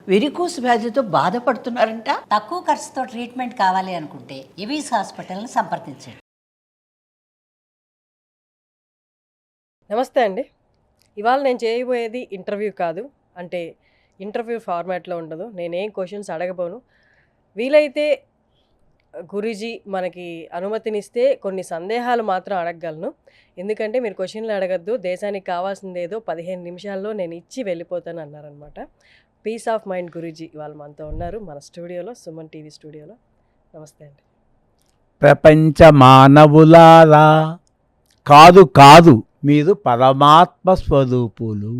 Varicose వ్యాధితో బాధపడుతున్నారంట. తక్కువ ఖర్చుతో ట్రీట్మెంట్ కావాలి అనుకుంటే ఎవిస్ హాస్పిటల్ని సంప్రదించండి. నమస్తే అండి. ఇవాళ నేను చేయబోయేది ఇంటర్వ్యూ కాదు. అంటే ఇంటర్వ్యూ ఫార్మాట్లో ఉండదు. నేనేం క్వశ్చన్స్ అడగబోను. వీలైతే గురూజీ మనకి అనుమతినిస్తే కొన్ని సందేహాలు మాత్రం అడగగలను. ఎందుకంటే మీరు క్వశ్చన్లు అడగద్దు, దేశానికి కావాల్సిందేదో 15 నిమిషాల్లో నేను ఇచ్చి వెళ్ళిపోతాను అన్నారనమాట. పీస్ ఆఫ్ మైండ్ గురూజీ ఇవాళ మనతో ఉన్నారు మన స్టూడియోలో, సుమన్ టీవీ స్టూడియోలో. నమస్తే అండి. ప్రపంచ మానవులారా, కాదు కాదు, మీరు పరమాత్మ స్వరూపులు.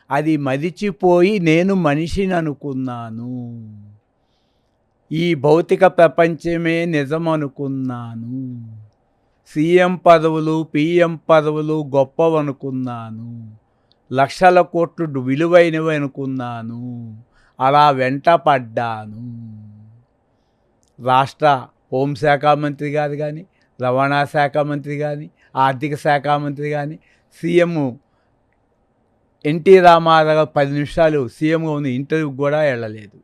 అది మరిచిపోయి నేను మనిషిని అనుకున్నాను. ఈ భౌతిక ప్రపంచమే నిజం అనుకున్నాను. సీఎం పదవులు, పిఎం పదవులు గొప్పవనుకున్నాను. లక్షల కోట్లు విలువైనవి అనుకున్నాను. అలా వెంట పడ్డాను. రాష్ట్ర హోంశాఖ మంత్రి గారు కానీ, రవాణా శాఖ మంత్రి కానీ, ఆర్థిక శాఖ మంత్రి కానీ, సీఎం ఎన్టీ రామారావు 10 నిమిషాలు సీఎంగా ఉన్న ఇంటర్వ్యూకి కూడా వెళ్ళలేదు.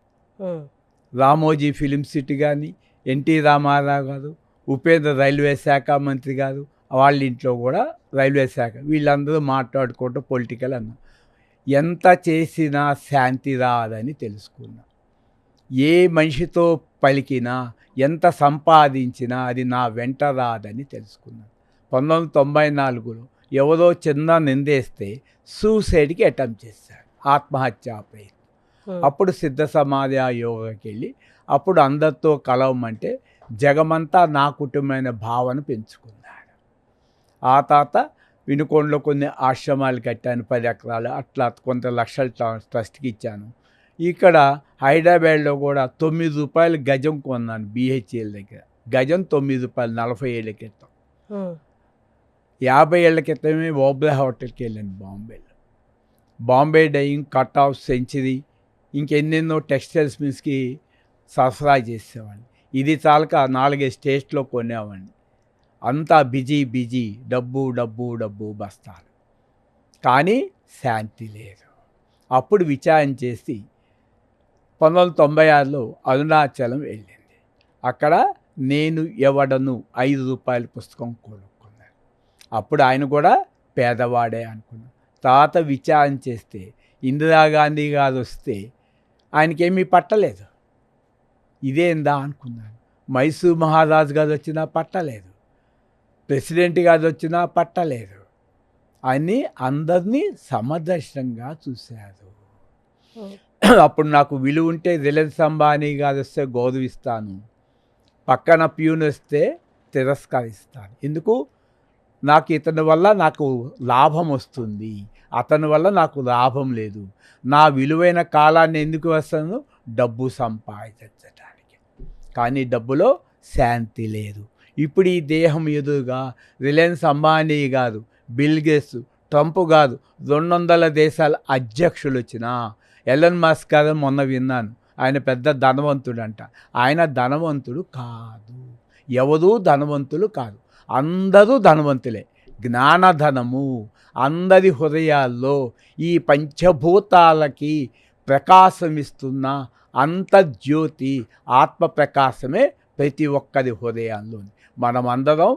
రామోజీ ఫిలిం సిటీ కానీ, ఎన్టీ రామారావు గారు, ఉపేంద్ర రైల్వే శాఖ మంత్రి గారు, వాళ్ళ ఇంట్లో కూడా రైల్వే శాఖ, వీళ్ళందరూ మాట్లాడుకోవటం పొలిటికల్ అన్నా. ఎంత చేసినా శాంతి రాదని తెలుసుకున్నా. ఏ మనిషితో పలికినా, ఎంత సంపాదించినా అది నా వెంట రాదని తెలుసుకున్నాను. 1994లో ఎవరో చిన్న నిందేస్తే సూసైడ్కి అటెంప్ట్ చేశాడు, ఆత్మహత్యా ప్రయత్నం. అప్పుడు సిద్ధ సమాధి యోగాకి వెళ్ళి అప్పుడు అందరితో కలవమంటే జగమంతా నా కుటుంబమైన భావన పెంచుకున్నాడు. ఆ తాత వినుకొండలో కొన్ని ఆశ్రమాలు కట్టాను, 10 ఎకరాలు, అట్లా కొంత లక్షలు ట్రస్ట్కి ఇచ్చాను. ఇక్కడ హైదరాబాద్లో కూడా 9 రూపాయలు గజం కొన్నాను బిహెచ్ఎల్ దగ్గర. గజం 9 రూపాయలు 40 ఏళ్ళ క్రితం. 50 ఏళ్ల క్రితమే ఓబ్రా హోటల్కి వెళ్ళాను బాంబేలో. Bombay dyeing, cut off, century, ఇంకెన్నెన్నో టెక్స్టైల్స్ మిల్స్కి సరఫరా చేసేవాడిని. ఇది చాలక 4-5 స్టేట్స్లో కొనేవాడిని. అంతా బిజీ, డబ్బు డబ్బు డబ్బు బస్తాలు. కానీ శాంతి లేదు. అప్పుడు విచారణ చేసి 1996లో అరుణాచలం వెళ్ళింది. అక్కడ నేను ఎవడను 5 రూపాయల పుస్తకం కొనుక్కున్నాను. అప్పుడు ఆయన కూడా పేదవాడే అనుకున్నాను. తర్వాత విచారణ చేస్తే ఇందిరాగాంధీ గారు వస్తే ఆయనకేమీ పట్టలేదు. ఇదేందా అనుకున్నాను. మైసూర్ మహారాజు గారు వచ్చినా పట్టలేదు, ప్రెసిడెంట్ గారు వచ్చినా పట్టలేదు. అని అందరినీ సమదర్శనంగా చూశారు. అప్పుడు నాకు విలువ ఉంటే రిలయన్స్ అంబానీ గారు వస్తే గౌరవిస్తాను, పక్కన ప్యూన్ వస్తే తిరస్కరిస్తాను. ఎందుకు? నాకు ఇతని వల్ల నాకు లాభం వస్తుంది, అతని వల్ల నాకు లాభం లేదు. నా విలువైన కాలాన్ని ఎందుకు వస్తాను? డబ్బు సంపాదించడానికి. కానీ డబ్బులో శాంతి లేదు. ఇప్పుడు ఈ దేహం ఎదురుగా రిలయన్స్ అంబానీ గారు, బిల్ గేట్స్, ట్రంప్ గారు, 200 దేశాల అధ్యక్షులు వచ్చినా, ఎలన్ మస్క్ గారు మొన్న విన్నాను, ఆయన పెద్ద ధనవంతుడంట. ఆయన ధనవంతుడు కాదు. ఎవరూ ధనవంతులు కాదు, అందరూ ధనవంతులే. జ్ఞానధనము అందరి హృదయాల్లో ఈ పంచభూతాలకి ప్రకాశమిస్తున్న అంతర్జ్యోతి ఆత్మ ప్రకాశమే ప్రతి ఒక్కరి హృదయాల్లో. మనమందరం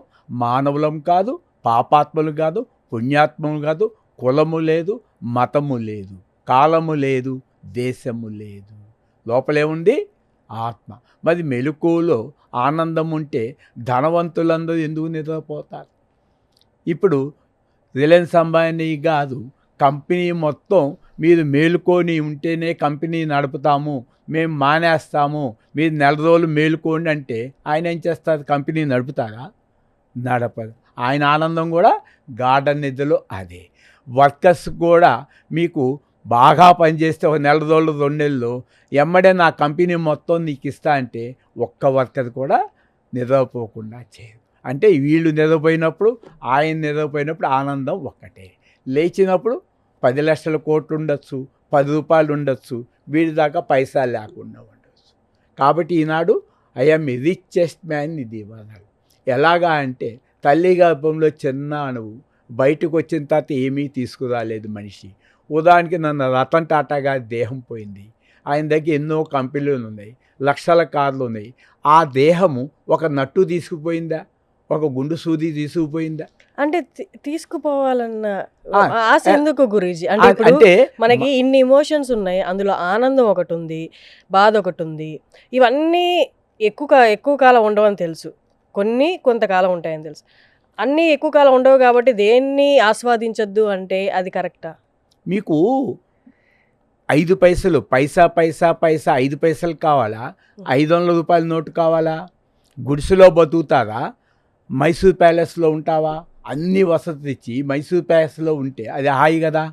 మానవులం కాదు, పాపాత్మలు కాదు, పుణ్యాత్మలు కాదు. కులము లేదు, మతము లేదు, కాలము లేదు, దేశము లేదు. లోపలేముంది? ఆత్మ. మరి మెలకువలో ఆనందం ఉంటే ధనవంతులందరూ ఎందుకు నిద్రపోతారు? ఇప్పుడు రిలయన్స్ అంబానీ కాదు, కంపెనీ మొత్తం మీరు మేలుకొని ఉంటేనే కంపెనీ నడుపుతాము, మేము మానేస్తాము, మీరు 4 రోజులు మేలుకోండి అంటే ఆయన ఏం చేస్తారు? కంపెనీ నడుపుతారా? నడపదు. ఆయన ఆనందం కూడా గార్డెన్ నిధులు అదే. వర్కర్స్ కూడా మీకు బాగా పనిచేస్తే ఒక 4 రోజులు 2 నెలలు ఎమ్మడే నా కంపెనీ మొత్తం నీకు ఇస్తా అంటే ఒక్క వర్కర్ కూడా నిద్రపోకుండా చేయరు. అంటే వీళ్ళు నిద్రపోయినప్పుడు, ఆయన నిద్రపోయినప్పుడు ఆనందం ఒక్కటే. లేచినప్పుడు 10 లక్షల కోట్లు ఉండొచ్చు, 10 రూపాయలు ఉండొచ్చు, వీడి దాకా పైసా లేకుండా ఉండొచ్చు. కాబట్టి ఈనాడు ఐఎమ్ రిచెస్ట్ మ్యాన్ ఇది ఇవ్వగలరు. ఎలాగా అంటే తల్లి గర్భంలో చిన్న అణువు బయటకు వచ్చిన తర్వాత ఏమీ తీసుకురాలేదు మనిషి. ఉదాహరణకి నన్ను రతన్ టాటా గారి దేహం పోయింది, ఆయన దగ్గర ఎన్నో కంపెనీలు ఉన్నాయి, లక్షల కార్లు ఉన్నాయి. ఆ దేహము ఒక నట్టు తీసుకుపోయిందా, ఒక గుండు సూది తీసుకుపోయిందా? అంటే తీసుకుపోవాలన్న ఆ, ఆశ ఎందుకు గురూజీ? అంటే ఇప్పుడు అంటే మనకి ఇన్ని ఎమోషన్స్ ఉన్నాయి, అందులో ఆనందం ఒకటి ఉంది, బాధ ఒకటి ఉంది. ఇవన్నీ ఎక్కువ కాలం ఉండవని తెలుసు, కొన్ని కొంతకాలం ఉంటాయని తెలుసు. అన్నీ ఎక్కువ కాలం ఉండవు కాబట్టి దేన్ని ఆస్వాదించొద్దు అంటే అది కరెక్టా? మీకు 5 పైసలు పైసా 5 పైసలు కావాలా, 500 రూపాయల నోటు కావాలా? గుడిసెలో బతుకుతారా, మైసూర్ ప్యాలెస్లో ఉంటావా? అన్ని వసతులు ఇచ్చి మైసూర్ ప్యాలెస్లో ఉంటే అది హాయి కదా.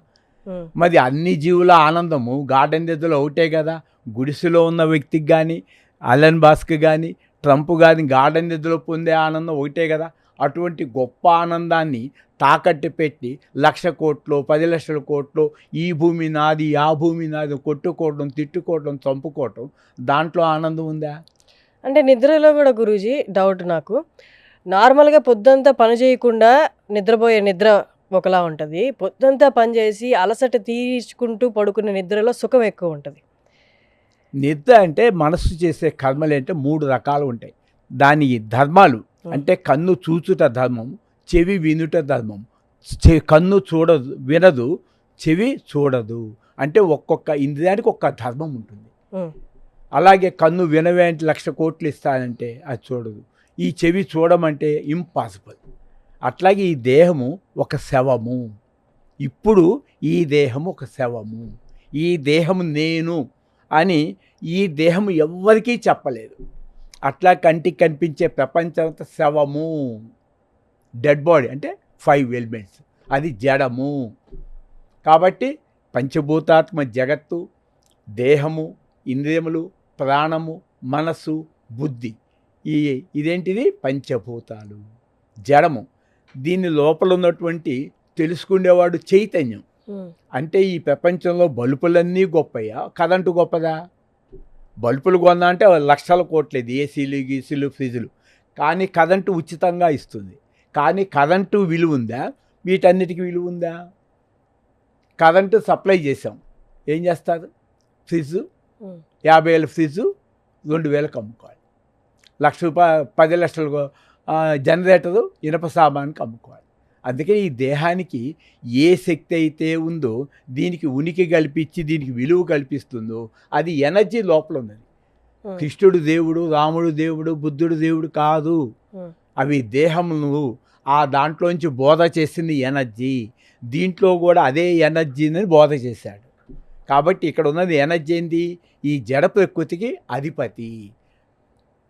మరి అన్ని జీవుల ఆనందము గార్డెన్ దగ్గర ఒకటే కదా. గుడిసెలో ఉన్న వ్యక్తికి కానీ, అలన్ బాస్కి కానీ, ట్రంప్ కానీ గార్డెన్ దగ్గర పొందే ఆనందం ఒకటే కదా. అటువంటి గొప్ప ఆనందాన్ని తాకట్టు పెట్టి 1,00,000 కోట్లు 10 లక్షల కోట్లు ఈ భూమి నాది ఆ భూమి నాది కొట్టుకోవడం, తిట్టుకోవడం, చంపుకోవటం, దాంట్లో ఆనందం ఉందా? అంటే నిద్రలో కూడా గురూజీ డౌట్ నాకు. నార్మల్గా పొద్దంతా పని చేయకుండా నిద్రపోయే నిద్ర ఒకలా ఉంటుంది, పొద్దంతా పని చేసి అలసట తీర్చుకుంటూ పడుకునే నిద్రలో సుఖం ఎక్కువ ఉంటుంది. నిద్ర అంటే మనస్సు చేసే కర్మలు అంటే 3 రకాలు ఉంటాయి. దాని ధర్మాలు అంటే కన్ను చూచుట ధర్మం, చెవి వినుట ధర్మం. కన్ను వినదు, చెవి చూడదు. అంటే ఒక్కొక్క ఇంద్రియానికి ఒక్క ధర్మం ఉంటుంది. అలాగే కన్ను వినవే అంటే 1,00,000 కోట్లు ఇస్తానంటే అది చూడదు. ఈ చెవి చూడమంటే ఇంపాసిబుల్. అట్లాగే ఈ దేహము ఒక శవము. ఇప్పుడు ఈ దేహము ఒక శవము, ఈ దేహము నేను అని ఈ దేహం ఎవ్వరికీ చెప్పలేదు. అట్లా కంటికి కనిపించే ప్రపంచం అంతా శవము, డెడ్ బాడీ అంటే 5 ఎలిమెంట్స్, అది జడము. కాబట్టి పంచభూతాత్మ జగత్తు, దేహము, ఇంద్రియములు, ప్రాణము, మనస్సు, బుద్ధి, ఇదేంటిది పంచభూతాలు, జడము. దీని లోపల ఉన్నటువంటి తెలుసుకునేవాడు చైతన్యం. అంటే ఈ ప్రపంచంలో బల్బులన్నీ గొప్పయా, కరెంటు గొప్పదా? బల్బులు కొన్నా అంటే 1,00,000 కోట్లేదు, ఏసీలు గీసీలు ఫ్రిడ్జ్లు. కానీ కరెంటు ఉచితంగా ఇస్తుంది. కానీ కరెంటు విలువ ఉందా? వీటన్నిటికీ విలువ ఉందా? కరెంటు సప్లై చేసాం, ఏం చేస్తారు? ఫ్రిడ్జ్ 50,000 ఫ్రిడ్జ్ 2,000కి అమ్ముకోవాలి. 1,00,000 రూపాయలు 10 లక్షలు జనరేటరు ఇనప సామానికి అమ్ముకోవాలి. అందుకే ఈ దేహానికి ఏ శక్తి అయితే ఉందో, దీనికి ఉనికి కల్పించి దీనికి విలువ కల్పిస్తుందో అది ఎనర్జీ లోపల ఉన్నది. కృష్ణుడు దేవుడు, రాముడు దేవుడు, బుద్ధుడు దేవుడు కాదు. అవి దేహమును ఆ దాంట్లోంచి బోధ చేసింది ఎనర్జీ. దీంట్లో కూడా అదే ఎనర్జీని బోధ చేశాడు. కాబట్టి ఇక్కడ ఉన్నది ఎనర్జీ ఏంది? ఈ జడ ప్రకృతికి అధిపతి.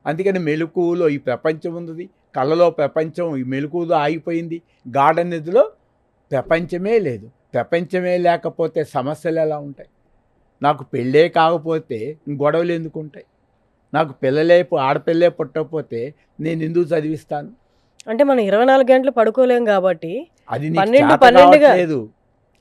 అందుకని మెలకువలో ఈ ప్రపంచం ఉన్నది, కళ్ళలో ప్రపంచం ఈ మెలకువలో ఆగిపోయింది. గాఢ నిధిలో ప్రపంచమే లేదు. ప్రపంచమే లేకపోతే సమస్యలు ఎలా ఉంటాయి? నాకు పెళ్ళే కాకపోతే గొడవలు ఎందుకు ఉంటాయి? నాకు ఆడపిల్లే పుట్టకపోతే నేను ఎందుకు చదివిస్తాను? అంటే మనం 24 గంటలు పడుకోలేం కాబట్టి అది లేదు.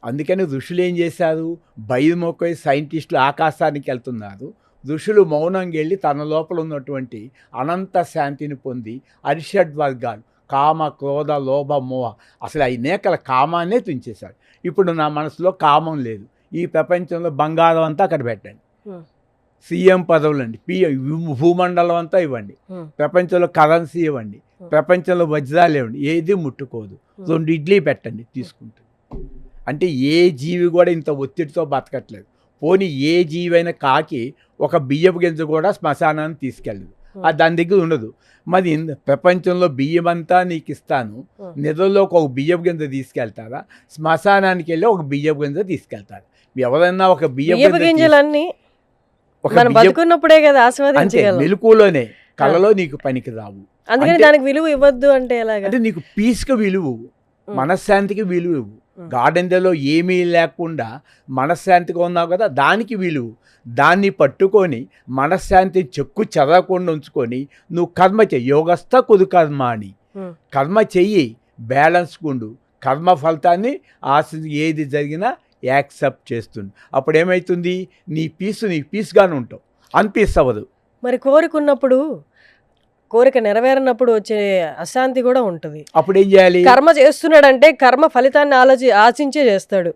అందుకని ఋషులు ఏం చేశారు? బయలుమొక్కి సైంటిస్టులు ఆకాశానికి వెళ్తున్నారు. ఋషులు మౌనంగా వెళ్ళి తన లోపల ఉన్నటువంటి అనంత శాంతిని పొంది అరిషడ్ వర్గాలు కామ, క్రోధ, లోభ, మోహ, అసలు అనేకల కామాన్నే తుంచేశాడు. ఇప్పుడు నా మనసులో కామం లేదు. ఈ ప్రపంచంలో బంగారం అంతా అక్కడ పెట్టండి, సీఎం పదవులు అండి, భూమండలం అంతా ఇవ్వండి, ప్రపంచంలో కరెన్సీ ఇవ్వండి, ప్రపంచంలో వజ్రాలు ఇవ్వండి, ఏది ముట్టుకోదు. 2 ఇడ్లీ పెట్టండి, తీసుకుంటుంది. అంటే ఏ జీవి కూడా ఇంత ఒత్తిడితో బతకట్లేదు. పోనీ ఏ జీవైనా కాకి ఒక బియ్యపు గింజ కూడా శ్మశానాన్ని తీసుకెళ్ళదు, అది దాని దగ్గర ఉండదు. మరి ప్రపంచంలో బియ్యం అంతా నీకు ఇస్తాను, నిధుల్లోకి ఒక బియ్యపు గింజ తీసుకెళ్తారా? శ్మశానానికి వెళ్ళి ఒక బియ్యపు గింజ తీసుకెళ్తారు. ఎవరైనా ఒక బియ్యపు గింజలన్నీ బతుకున్నప్పుడే కదా ఆస్వాదించగలం. మెలకువలోనే, కళలో నీకు పనికి రావు. అందుకని దానికి విలువ ఇవ్వద్దు అంటే ఎలాగ? అంటే నీకు పీస్కి విలువ, మనశ్శాంతికి విలువ ఇవ్వు. గార్డెన్లో ఏమీ లేకుండా మనశ్శాంతిగా ఉన్నావు కదా, దానికి విలువ. దాన్ని పట్టుకొని మనశ్శాంతిని చెక్కు చెదరకుండా ఉంచుకొని నువ్వు కర్మ చెయ్యి. యోగస్థ కుదు కర్మ అని కర్మ చెయ్యి, బ్యాలెన్స్ ఉండు. కర్మ ఫలితాన్ని ఏది జరిగినా యాక్సెప్ట్ చేస్తుంది. అప్పుడు ఏమవుతుంది? నీ పీస్గానే ఉంటావు, అన్పీస్ అవ్వదు. మరి కోరుకున్నప్పుడు కోరిక నెరవేరినప్పుడు వచ్చే అశాంతి కూడా ఉంటుంది. అప్పుడు ఏం చేయాలి? కర్మ చేస్తున్నాడంటే కర్మ ఫలితాన్ని ఆశించే చేస్తాడు.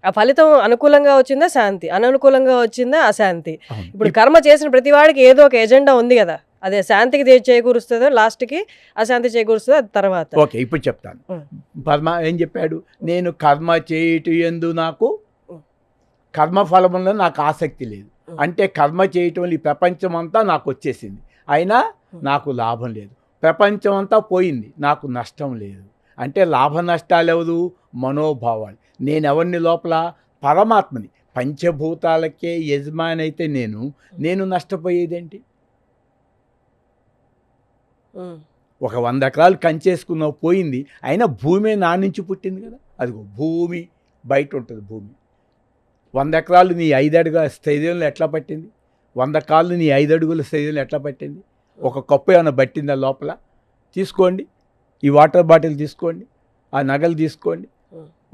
ఆ ఫలితం అనుకూలంగా వచ్చిందా శాంతి, అననుకూలంగా వచ్చిందా అశాంతి. ఇప్పుడు కర్మ చేసిన ప్రతి వాడికి ఏదో ఒక ఎజెండా ఉంది కదా, అదే శాంతికి చేకూరుస్తుందో లాస్ట్కి అశాంతి చేకూరుస్తుందో అది తర్వాత. ఓకే, ఇప్పుడు చెప్తాను. పరమ ఏం చెప్పాడు? నేను కర్మ చేయటం యందు నాకు కర్మఫలంలో నాకు ఆసక్తి లేదు. అంటే కర్మ చేయటం వల్ల ఈ ప్రపంచం అంతా నాకు వచ్చేసింది, అయినా నాకు లాభం లేదు. ప్రపంచం అంతా పోయింది, నాకు నష్టం లేదు. అంటే లాభ నష్టాలు ఎవరు? మనోభావాలు. నేను ఎవరిని లోపల? పరమాత్మని. పంచభూతాలకే యజమాని అయితే నేను నష్టపోయేదేంటి? ఒక 100 ఎకరాలు కంచేసుకున్నావు, పోయింది, అయినా భూమి నా నుంచి పుట్టింది కదా. అదిగో భూమి బయట ఉంటుంది. భూమి 100 ఎకరాలు నీ 5 అడుగుల స్థైర్యంలో ఎట్లా పట్టింది? 100 కాళ్ళు నీ 5 అడుగుల స్థైర్యంలో ఎట్లా పట్టింది? ఒక కప్పు ఏమైనా పట్టిందా లోపల? తీసుకోండి, ఈ వాటర్ బాటిల్ తీసుకోండి, ఆ నగలు తీసుకోండి,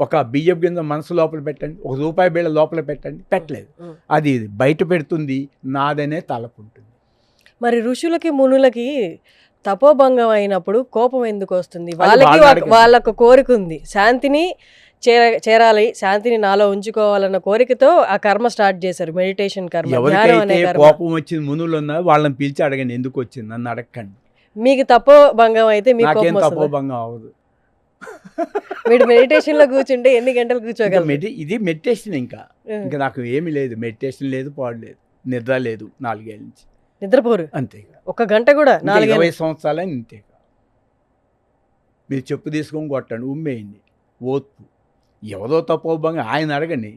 ఒక బియ్యం కింద మనసు లోపల పెట్టండి, ఒక రూపాయి బిళ్ళ లోపల పెట్టండి, పెట్టలేదు. అది బయట పెడుతుంది, నాదనే తలపు ఉంటుంది. మరి ఋషులకి మునులకి తపోభంగం అయినప్పుడు కోపం ఎందుకు వస్తుంది? వాళ్ళకు కోరిక ఉంది, శాంతిని చేరాలి, శాంతిని నాలో ఉంచుకోవాలన్న కోరికతో ఆ కర్మ స్టార్ట్ చేశారు, మెడిటేషన్ కర్మ. ఎవరికైతే కోపం వచ్చింది మునులు ఉన్నారు వాళ్ళని పిలిచి అడగండి, ఎందుకు వచ్చింది, నన్ను అడగండి. మీకు తపోభంగం అయితే నాకేం తపోభంగం అవ్వదు. మీరు మెడిటేషన్ లో కూర్చుంటే ఎన్ని గంటలు కూర్చోగలరు? ఇది మెడిటేషన్. ఇంకా నాకు ఏమీ లేదు, మెడిటేషన్ లేదు, పాడు లేదు, నిద్ర లేదు. 4 ఏళ్ళ నుంచి నిద్రపోరు అంతే. 1 గంట కూడా 20 సంవత్సరాలని ఇంతే. మీరు చెప్పు తీసుకొని కొట్టండి, ఉమ్మేయండి. ఓర్పు. ఎవరో తపోభంగం ఆయన అడగండి,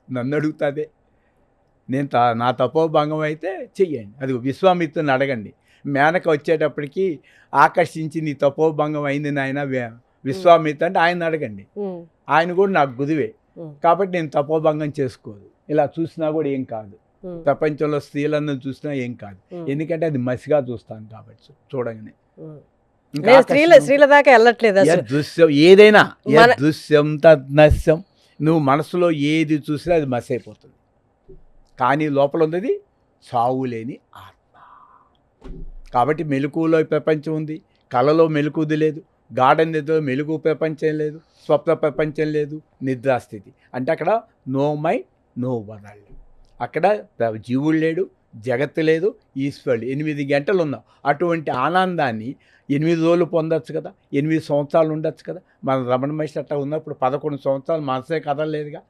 నన్ను అడుగుతాదే. నేను నా తపోభంగం అయితే చెయ్యండి. అది విశ్వామిత్రుని అడగండి. మేనక వచ్చేటప్పటికి ఆకర్షించి నీ తపోభంగం అయింది నాయన విశ్వామిత్ర అంటే ఆయన అడగండి. ఆయన కూడా నాకు గురువే కాబట్టి నేను తపోభంగం చేసుకోదు. ఇలా చూసినా కూడా ఏం కాదు. ప్రపంచంలో స్త్రీలను చూసినా ఏం కాదు, ఎందుకంటే అది మసిగా చూస్తాను కాబట్టి. చూడగానే స్త్రీల దాకా వెళ్ళట్లేదు. దృశ్యం ఏదైనా దృశ్యం తద్నశ్యం. నువ్వు మనసులో ఏది చూసినా అది మసి అయిపోతుంది, కానీ లోపల ఉన్నది సావులేని ఆత్మ. కాబట్టి మెలకువలో ప్రపంచం ఉంది, కళలో మెలకువది లేదు, గాఢ నిద్రలో మెలుగు ప్రపంచం లేదు, స్వప్న ప్రపంచం లేదు, నిద్రాస్థితి. అంటే అక్కడ నో మై నో వరల్డ్. అక్కడ జీవుడు లేడు, జగత్తు లేదు, ఈశ్వరుడు. 8 గంటలు ఉన్నాం. అటువంటి ఆనందాన్ని 8 రోజులు పొందొచ్చు కదా, 8 సంవత్సరాలు ఉండొచ్చు కదా. మన రమణ మహర్షి అట్లా ఉన్నప్పుడు 11 సంవత్సరాలు మనసే కదలలేదుగా.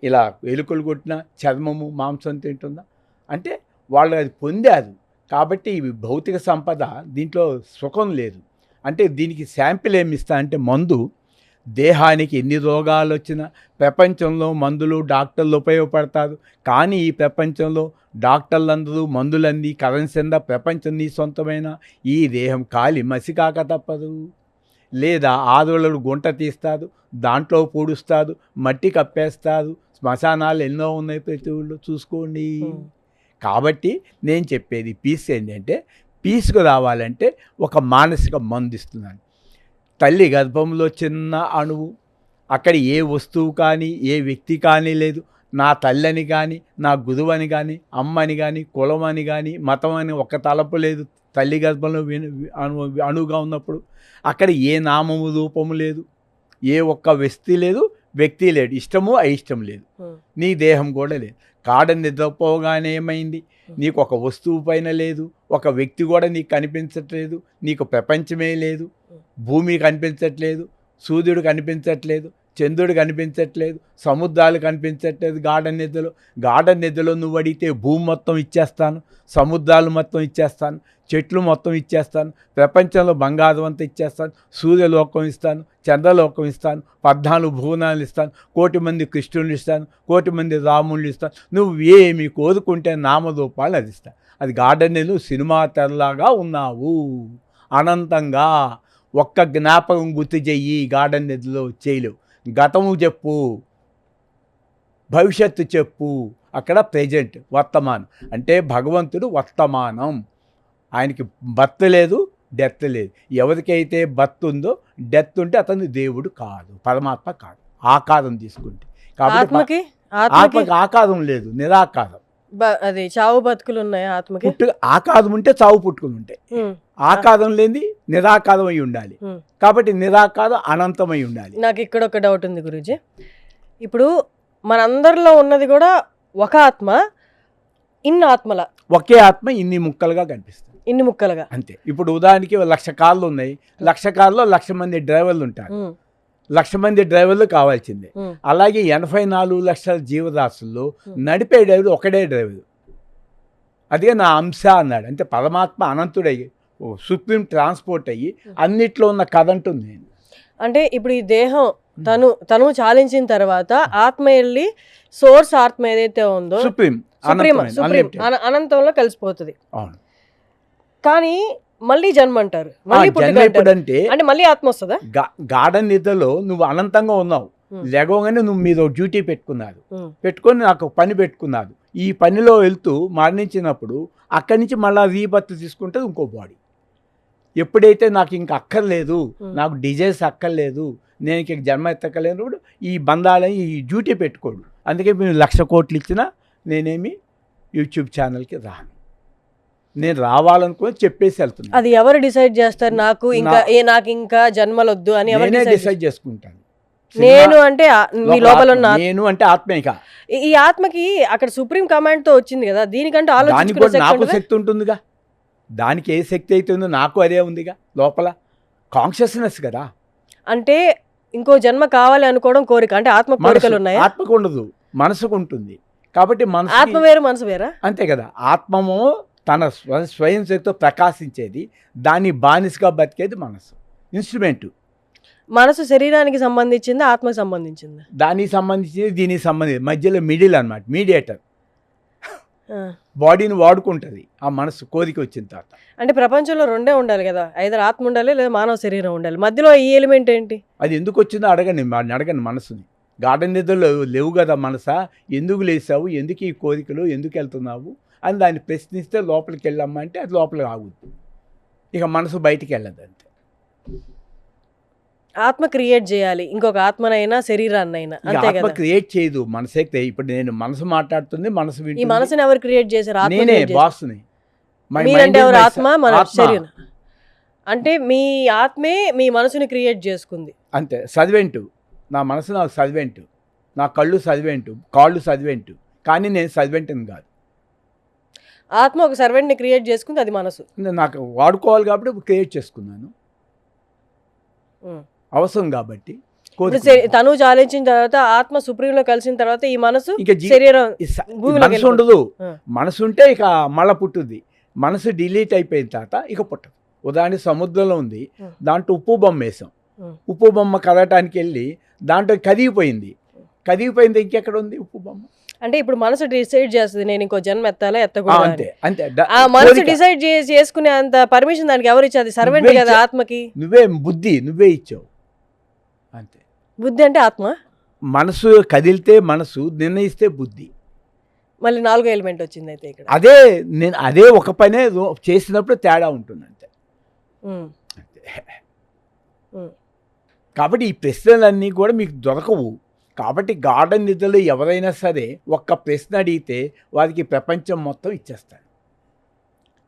ఇలా ఎలుకలు కొట్టిన చర్మము మాంసం తింటుందా అంటే వాళ్ళు అది పొందారు. కాబట్టి ఇవి భౌతిక సంపద, దీంట్లో సుఖం లేదు. అంటే దీనికి శాంపిల్ ఏమి ఇస్తా అంటే మందు. దేహానికి ఎన్ని రోగాలు వచ్చినా ప్రపంచంలో మందులు డాక్టర్లు ఉపయోగపడతారు, కానీ ఈ ప్రపంచంలో డాక్టర్లందరూ మందులంది కరెన్సీ అందా ప్రపంచం నీ సొంతమైన ఈ దేహం ఖాళీ మసి కాక తప్పదు. లేదా ఆదోళలు గుంట తీస్తారు, దాంట్లో పూడుస్తారు, మట్టి కప్పేస్తారు. శ్మశానాలు ఎన్నో ఉన్నాయి ప్రతి ఊళ్ళో, చూసుకోండి. కాబట్టి నేను చెప్పేది పీస్ ఏంటంటే, పీస్కు రావాలంటే ఒక మానసిక మందు ఇస్తున్నాను. తల్లి గర్భంలో చిన్న అణువు, అక్కడ ఏ వస్తువు కానీ ఏ వ్యక్తి కానీ లేదు. నా తల్లని కానీ, నా గురువని కానీ, అమ్మని కానీ, కులం అని కానీ, మతం అని ఒక తలపు లేదు. తల్లి గర్భంలో అణువుగా ఉన్నప్పుడు అక్కడ ఏ నామము రూపము లేదు, ఏ ఒక్క వ్యక్తి లేడు, ఇష్టము అయిష్టం లేదు, నీ దేహం కూడా లేదు. కాడ నిద్రపోగానే ఏమైంది? నీకు ఒక వస్తువు పైన లేదు, ఒక వ్యక్తి కూడా నీకు కనిపించట్లేదు, నీకు ప్రపంచమే లేదు, భూమి కనిపించట్లేదు, సూర్యుడు కనిపించట్లేదు, చంద్రుడు కనిపించట్లేదు, సముద్రాలు కనిపించట్లేదు. గాఢ నిద్రలో నువ్వు అడిగితే భూమి మొత్తం ఇచ్చేస్తాను, సముద్రాలు మొత్తం ఇచ్చేస్తాను, చెట్లు మొత్తం ఇచ్చేస్తాను, ప్రపంచంలో బంగారం అంతా ఇచ్చేస్తాను, సూర్యలోకం ఇస్తాను, చంద్రలోకం ఇస్తాను, 14 భువనాలు ఇస్తాను, 1 కోటి మంది కృష్ణులు ఇస్తాను, 1 కోటి మంది రాముళ్ళు ఇస్తాను. నువ్వు ఏమి కోరుకుంటే నామరూపాలు అది ఇస్తాను. అది గార్డెన్లు సినిమా తెరలాగా ఉన్నావు అనంతంగా. ఒక్క జ్ఞాపకం గుర్తు చెయ్యి, గార్డెన్ నిధిలో చేయలేవు. గతము చెప్పు, భవిష్యత్తు చెప్పు. అక్కడ ప్రెజెంట్, వర్తమానం. అంటే భగవంతుడు వర్తమానం, ఆయనకి బర్త్ లేదు, డెత్ లేదు. ఎవరికైతే బర్త్ ఉందో, డెత్ ఉంటే అతను దేవుడు కాదు, పరమాత్మ కాదు. ఆకారం తీసుకుంటే. కాబట్టి ఆత్మకి ఆకారం లేదు, నిరాకారం. అది చావు బతుకులు ఉన్నాయా ఆత్మకి? ఆకాదం ఉంటే చావు పుట్టుకుని ఉంటాయి. ఆకాదం లేని నిరాకాదం అయి ఉండాలి. కాబట్టి నిరాకాదం అనంతమై ఉండాలి. నాకు ఇక్కడ ఒక డౌట్ ఉంది గురూజీ. ఇప్పుడు మనందరిలో ఉన్నది కూడా ఒక ఆత్మ, ఇన్ని ఆత్మల, ఒకే ఆత్మ ఇన్ని ముక్కలుగా కనిపిస్తుంది. ఇన్ని ముక్కలుగా అంతే. ఇప్పుడు ఉదాహరణకి 1,00,000 కార్లు ఉన్నాయి. 1,00,000 కార్లో 1,00,000 మంది డ్రైవర్లు ఉంటారు. 1,00,000 మంది డ్రైవర్లు కావాల్సిందే. అలాగే 84 లక్షల జీవరాశుల్లో నడిపే డ్రైవర్ ఒకడే డ్రైవర్. అదే నా అంశ అన్నాడు. అంటే పరమాత్మ అనంతుడయ్యి సుప్రీం ట్రాన్స్పోర్ట్ అయ్యి అన్నిట్లో ఉన్న కరెంట్ ఉంది. అంటే ఇప్పుడు ఈ దేహం తను చాలించిన తర్వాత ఆత్మ వెళ్ళి సోర్స్ ఆత్మ ఏదైతే ఉందో సుప్రీం అనంతంలో కలిసిపోతుంది. అవును. కానీ మళ్ళీ జన్మ అంటారు, మళ్ళీ అంటే మళ్ళీ ఆత్మ వస్తుందా? గార్డెన్ నిద్రలో నువ్వు అనంతంగా ఉన్నావు, లేవగానే నువ్వు మీద డ్యూటీ పెట్టుకొని నాకు పని పెట్టుకున్నాడు. ఈ పనిలో వెళ్తూ మరణించినప్పుడు అక్కడి నుంచి మళ్ళీ రీబర్త్ తీసుకుంటే ఇంకో బాడీ. ఎప్పుడైతే నాకు ఇంక అక్కర్లేదు, నాకు డిజైర్స్ అక్కర్లేదు, నేను ఇంక జన్మ ఎత్తక్కలేనప్పుడు ఈ బంధాలని ఈ డ్యూటీ పెట్టుకోడు. అందుకే మీరు 1,00,000 కోట్లు ఇచ్చినా నేనేమి యూట్యూబ్ ఛానల్కి రాను. నేను రావాలనుకుని చెప్పేసి వెళ్తున్నాను. అది ఎవరు డిసైడ్ చేస్తారు? నాకు ఇంకా జన్మలొద్దు అని నేనే డిసైడ్ చేసుకుంటాను. నేను అంటే మీ లోపల ఉన్న నేను అంటే ఆత్మేక. ఈ ఆత్మకి అక్కడ సుప్రీం కమాండ్ తో వచ్చింది కదా, దీనికంటే నాకు శక్తి ఉంటుందిగా. దానికి ఏ శక్తి అయితే ఉందో నాకు అదే ఉందిగా లోపల. కాన్షియస్నెస్ కదా. అంటే ఇంకో జన్మ కావాలి అనుకోవడం కోరిక. అంటే ఆత్మ కోరికలు ఉన్నాయి. ఆత్మకు ఉండదు, మనసుకు ఉంటుంది. కాబట్టి మనసు ఆత్మ వేరు, మనసు వేరా? అంతే కదా. ఆత్మము తన స్వయం శక్తితో ప్రకాశించేది, దాన్ని బానిసగా బతికేది మనసు, ఇన్స్ట్రుమెంట్. మనసు శరీరానికి సంబంధించింది, ఆత్మకు సంబంధించింది, దానికి సంబంధించింది, దీనికి సంబంధించి మధ్యలో మిడిల్ అన్నమాట, మీడియేటర్. బాడీని వాడుకుంటుంది ఆ మనసు కోరిక వచ్చిన తర్వాత. అంటే ప్రపంచంలో రెండే ఉండాలి కదా, ఐదర్ ఆత్మ ఉండాలి లేదా మానవ శరీరం ఉండాలి. మధ్యలో ఈ ఎలిమెంట్ ఏంటి? అది ఎందుకు వచ్చిందో అడగండి మనసుని. గార్డెన్ నిద్రలో లేవు కదా మనసా, ఎందుకు లేసావు, ఎందుకు ఈ కోరికలు, ఎందుకు వెళ్తున్నావు అని దాన్ని ప్రశ్నిస్తే లోపలికి వెళ్ళమ్మా అంటే అది లోపలికి ఆగుద్ది. ఇక మనసు బయటికి వెళ్ళదు. అంతే. ఆత్మ క్రియేట్ చేయాలి ఇంకొక ఆత్మనైనా శరీరాన్నైనా, అంతే కదా. క్రియేట్ చేయదు మనసే. ఇప్పుడు నేను మనసు మాట్లాడుతుంది, మనసు ఈ మనసుని ఎవరు క్రియేట్ చేశారు? నేనే బాస్ని. మీరంటే ఎవరు? ఆత్మ, మన శరీరం. అంటే మీ ఆత్మే మీ మనసుని క్రియేట్ చేసుకుంది. అంతే. సర్వెంటు. నా మనసు నాకు సర్వెంటు, నా కళ్ళు సర్వెంటు, కాళ్ళు సర్వెంటు, కానీ నేను సర్వెంట్ని కాదు. ఆత్మ ఒక సర్వెంట్ని క్రియేట్ చేసుకుంది, అది మనసు. నాకు వాడుకోవాలి కాబట్టి క్రియేట్ చేసుకున్నాను, అవసరం కాబట్టి. తను చాలించిన తర్వాత ఆత్మ సుప్రీంలో కలిసిన తర్వాత ఈ మనసు శరీరం మనసు ఉండదు. మనసు ఉంటే ఇక మళ్ళా పుట్టుద్ది. మనసు డిలీట్ అయిపోయిన తర్వాత ఇక పుట్టదు. ఉదాహరణ సముద్రంలో ఉంది, దాంట్లో ఉప్పు బొమ్మ వేసాం. ఉప్పు బొమ్మ కదగటానికి వెళ్ళి దాంట్లో కదిగిపోయింది ఇంకెక్కడ ఉంది ఉప్పు బొమ్మ? అంటే ఇప్పుడు మనసు డిసైడ్ చేస్తుంది నేను ఇంకో జన్మ ఎత్తాలా ఎత్తకూడదు. అంతే అంతే. ఆ మనసు డిసైడ్ చేసుకునే అంత పర్మిషన్ దానికి ఎవరు ఇచ్చారు? సర్వెంట్ కదా ఆత్మకి. నువ్వే ఇచ్చావు. అంతే. బుద్ధి అంటే ఆత్మ. మనసు కదిలితే మనసు, నిర్ణయిస్తే బుద్ధి. మళ్ళీ 4వ ఎలిమెంట్ వచ్చింది అయితే ఇక్కడ. అదే ఒక పనే చేసినప్పుడు తేడా ఉంటుంది. అంతే. కాబట్టి ఈ ప్రశ్నలన్నీ కూడా మీకు దొరకవు. కాబట్టి గార్డెన్ నిద్రలో ఎవరైనా సరే ఒక్క ప్రశ్న అడిగితే వారికి ప్రపంచం మొత్తం ఇచ్చేస్తారు.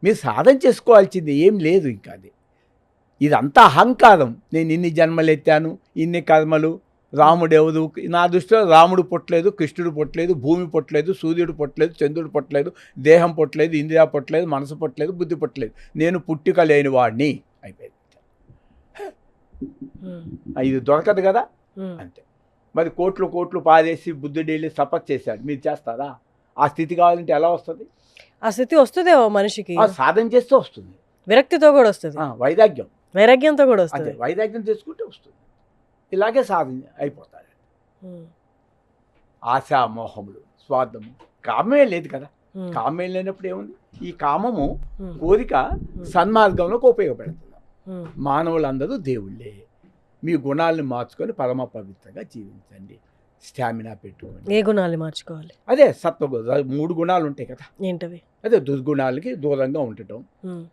మీరు సాధన చేసుకోవాల్సింది ఏం లేదు. ఇంకా ఇదంతా అహంకారం. నేను ఇన్ని జన్మలు ఎత్తాను, ఇన్ని కర్మలు, రాముడు ఎవరు? నా దృష్టిలో రాముడు పుట్టలేదు, కృష్ణుడు పుట్టలేదు, భూమి పుట్టలేదు, సూర్యుడు పుట్టలేదు, చంద్రుడు పుట్టలేదు, దేహం పుట్టలేదు, ఇంద్రియ పుట్టలేదు, మనసు పుట్టలేదు, బుద్ధి పుట్టలేదు. నేను పుట్టుక లేని వాడిని. అయిపోయింది. ఇది దొరకదు కదా. అంతే. మరి కోట్లు పారేసి బుద్ధుడు వెళ్ళి తపస్సు చేశాడు. మీరు చేస్తారా? ఆ స్థితి కావాలంటే ఎలా వస్తుంది? ఆ స్థితి వస్తుందేమో మనిషికి. సాధన చేస్తే వస్తుంది. విరక్తితో కూడా వస్తుంది, వైరాగ్యంతో కూడా వస్తుంది. వైరాగ్యం చేసుకుంటే వస్తుంది. ఇలాగే సాధన అయిపోతారు. ఆశా మోహములు, స్వార్థము, కామమే లేదు కదా. కామం లేనప్పుడు ఏముంది? ఈ కామము, కోరిక సన్మార్గంలోకి ఉపయోగపెడుతున్నాం. మానవులందరూ దేవుళ్ళే. మీ గుణాలను మార్చుకొని పరమ పవిత్రంగా జీవించండి. స్టామినా పెట్టుకోండి. ఏ గుణాలు మార్చుకోవాలి? అదే సత్వగుణ. 3 గుణాలు ఉంటాయి కదా. ఏంటవి? అదే దుర్గుణాలకి దూరంగా ఉండటం.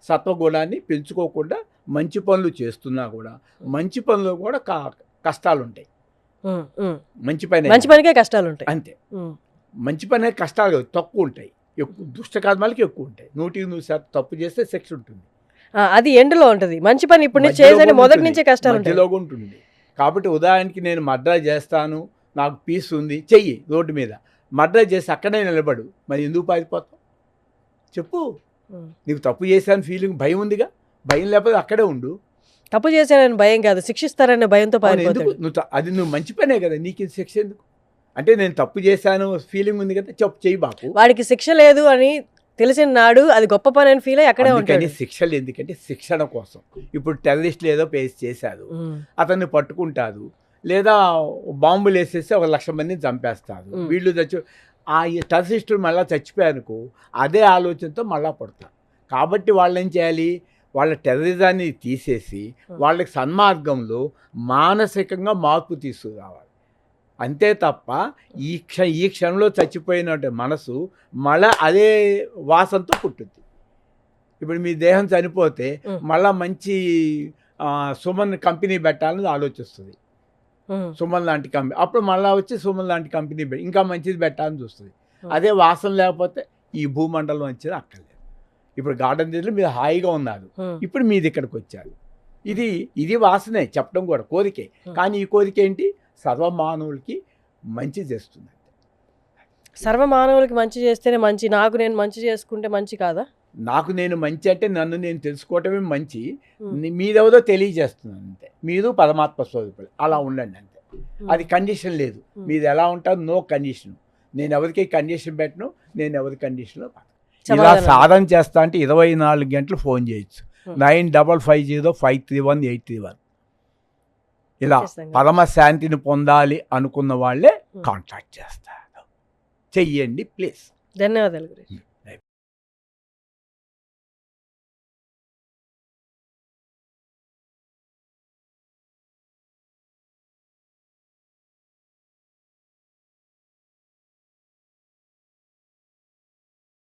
సత్వగుణాన్ని పెంచుకోకుండా మంచి పనులు చేస్తున్నా కూడా మంచి పనులు కూడా కష్టాలు ఉంటాయి. మంచి పనికే కష్టాలు ఉంటాయి. అంతే. మంచి పని కష్టాలు తక్కువ ఉంటాయి, ఎక్కువ దుష్టకర్మాలకి ఎక్కువ ఉంటాయి. 100% తప్పు చేస్తే శిక్ష ఉంటుంది. అది ఎండ్లో ఉంటుంది. మంచి పని ఇప్పుడు నేను మధ్యలో చేసని కూడా మొదటి ఉంటుంది. నుంచే కష్టాలు ఉంటాయి. మధ్యలో కూడా ఉంటుంది. కాబట్టి ఉదాహరణకి నేను మర్డర్ చేస్తాను, నాకు పీస్ ఉంది, చెయ్యి రోడ్డు మీద మర్డర్ చేసి అక్కడే నిలబడు, మరి ఎందుకు పారిపోతావు చెప్పు? నీకు తప్పు చేశాను ఫీలింగ్ భయం ఉందిగా, భయం లేకపోతే అక్కడే ఉండు. తప్పు చేశానని భయం కాదు, శిక్షిస్తారనే భయంతో అవును, ఎందుకు పారిపోతాడు. అది నువ్వు మంచి పనే కదా, నీకు ఇది శిక్ష ఎందుకు? అంటే నేను తప్పు చేశాను ఫీలింగ్ ఉంది కదా, చెప్పు, చెయ్యి బాకు. వాడికి శిక్ష లేదు అని తెలిసిన నాడు అది గొప్ప పని అని ఫీల్ అయ్యి అక్కడే అందుకని ఉంటాడు. శిక్షలు ఎందుకంటే శిక్షణ కోసం. ఇప్పుడు టెర్రరిస్టులు ఏదో పేస్ చేశారు, అతన్ని పట్టుకుంటారు, లేదా బాంబులు వేసేసి 1,00,000 మందిని చంపేస్తారు. వీళ్ళు ఆ టెర్రరిస్టులు మళ్ళీ చచ్చిపోయారుకో అదే ఆలోచనతో మళ్ళా పడతారు. కాబట్టి వాళ్ళు ఏం చేయాలి, వాళ్ళ టెర్రరిజాన్ని తీసేసి వాళ్ళకి సన్మార్గంలో మానసికంగా మార్పు తీసుకురావాలి. అంతే తప్ప ఈ క్షణంలో చచ్చిపోయిన మనసు మళ్ళా అదే వాసనతో పుట్టుద్ది. ఇప్పుడు మీ దేహం చనిపోతే మళ్ళా మంచి సుమన్ కంపెనీ పెట్టాలని ఆలోచిస్తుంది. సుమన్ లాంటి కంపెనీ, అప్పుడు మళ్ళీ వచ్చి సుమన్ లాంటి కంపెనీ ఇంకా మంచిది పెట్టాలని చూస్తుంది. అదే వాసన లేకపోతే ఈ భూమండలం వచ్చేది అక్కర్లేదు. ఇప్పుడు గార్డెన్ దగ్గర మీరు హాయిగా ఉన్నారు, ఇప్పుడు మీది ఇక్కడికి వచ్చారు. ఇది వాసనే చెప్పడం కూడా కోరికే. కానీ ఈ కోరిక ఏంటి, సర్వమానవులకి మంచి చేస్తుంది. సర్వమానవులకి మంచి చేస్తేనే మంచి, నాకు నేను మంచి చేసుకుంటే మంచి కాదా? నాకు నేను మంచి అంటే నన్ను నేను తెలుసుకోవటమే మంచి, మీదెవదో తెలియజేస్తున్నాను అంతే. మీరు పరమాత్మ స్వరూపులు, అలా ఉండండి అంతే. అది కండిషన్ లేదు, మీది ఎలా ఉంటారు, నో కండిషన్. నేను ఎవరికి కండిషన్ పెట్టను, నేను ఎవరి కండిషన్లో ఇలా సాధన చేస్తా అంటే 24 గంటలు ఫోన్ చేయొచ్చు. 9550531831. ఇలా పరమ శాంతిని పొందాలి అనుకున్న వాళ్ళే కాంటాక్ట్ చేస్తారు. చెయ్యండి ప్లీజ్. ధన్యవాదాలు గురించి.